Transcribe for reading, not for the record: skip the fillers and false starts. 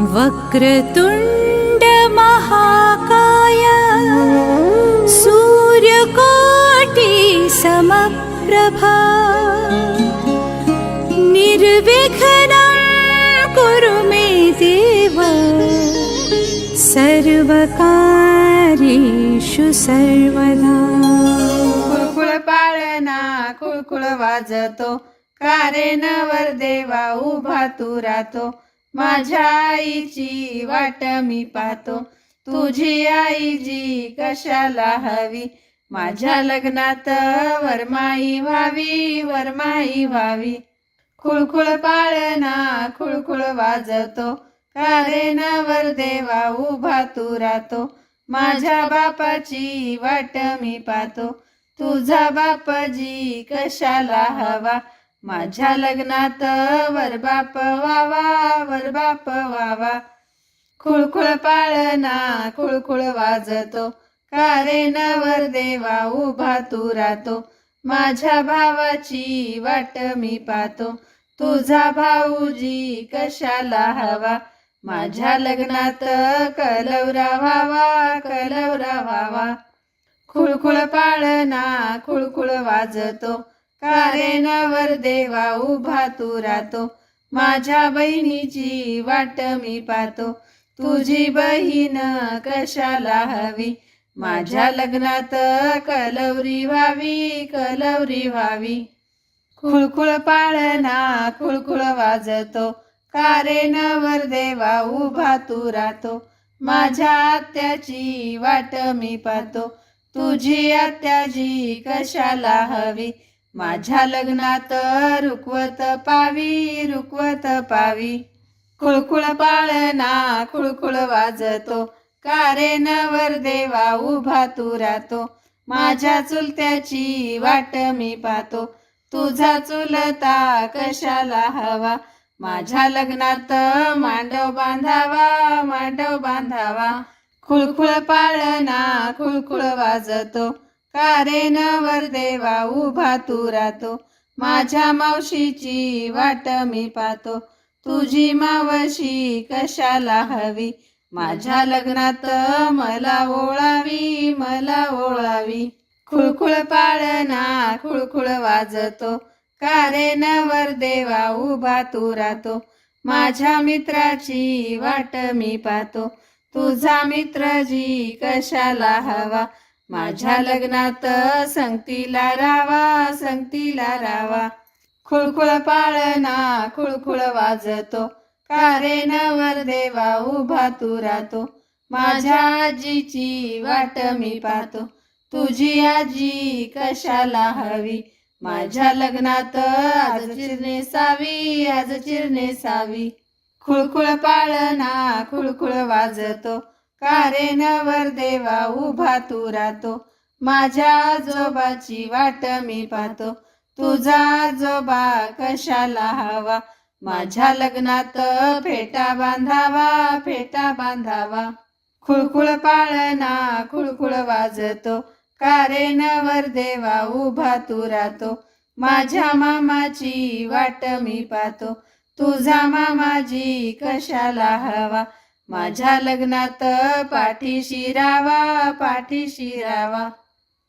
वक्रतुंड महाकाय सूर्यकोटि समप्रभा निर्विघ्नं कुरु मे देव सर्वकार्येषु सर्वदा। खुळखुळ पाळणा खुळखुळ वाजतो, कारेनवर देवा उभा तू राहतो। माझ्या आईची वाट मी पाहतो, तुझी आई जी कशाला हवी। माझ्या लग्नात वरमाई व्हावी, वरमाई व्हावी। खुळखुळ पाळणा खुळखुळ वाजतो, कारेनवर देवा उभा तू राहतो। माझ्या बापाची वाट मी पाहतो, तुझा बापजी कशाला हवा। माझ्या लग्नात वरबाप व्हावा, वरबाप व्हावा। खुळखुळ पाळणा खुळखुळ वाजतो, कारेनवर देवा उभा तू राहतो। माझ्या भावाची वाट मी पाहतो, तुझा भाऊजी कशाला हवा। माझ्या लग्नात कलवरा व्हावा, कलवरा व्हावा। खुळखुळ पाळणा खुळखुळ वाजतो, कारेनवर देवा उभा तू राहतो। माझ्या बहिणीची वाट मी पाहतो, तुझी बहीण कशाला हवी। माझ्या लग्नात कलवरी व्हावी, कलवरी व्हावी। खुळखुळ पाळणा खुळखुळ वाजतो, कारेनवर देवा उभा तू राहतो। माझ्या आत्याची वाट मी पाहतो, तुझी आत्याजी कशाला हवी। माझ्या लग्नात रुकवत पावी, रुकवत पावी। खुळखुळ पाळणा खुळखुळ वाजतो, कारेनवर देवा उभा तू राहतो। माझ्या चुलत्याची वाट मी पाहतो, तुझा चुलता कशाला हवा। माझ्या लग्नात मांडव बांधावा, मांडव बांधावा। खुळखुळ पाळणा खुळखुळ वाजतो, कारेनवर देवा उभा तू राहतो। माझ्या मावशीची वाट मी पाहतो, तुझी मावशी कशाला हवी। माझ्या लग्नात मला ओळावी, मला ओळावी। खुळखुळ पाळणा खुळखुळ वाजतो, कारेनवर देवा उभा तू राहतो। माझ्या मित्राची वाट मी पाहतो, तुझा मित्रजी कशाला हवा। माझ्या लग्नात संगतीला राहावा, संगतीला राहावा। खुळखुळ पाळणा खुळखुळ वाजतो, कारेनवर देवा उभा तू राहतो। माझ्या आजीची वाट मी पाहतो, तुझी आजी कशाला हवी। माझ्या लग्नात आज चिरनेसावी, आज चिरनेसावी। खुळखुळ पाळणा खुळखुळ वाजतो, कारेनवर देवा उभा तू राहतो। माझ्या आजोबाची वाट मी पाहतो, तुझा आजोबा कशाला हवा। माझ्या लग्नात फेटा बांधावा, फेटा बांधावा। खुळखुळ पाळणा खुळखुळ वाजतो, कारेनवर देवा उभा तू राहतो। माझ्या मामाची वाट मी पाहतो, तुझा मामाजी कशाला हवा। माझ्या लग्नात पाठीशी राहावा, पाठीशी राहावा।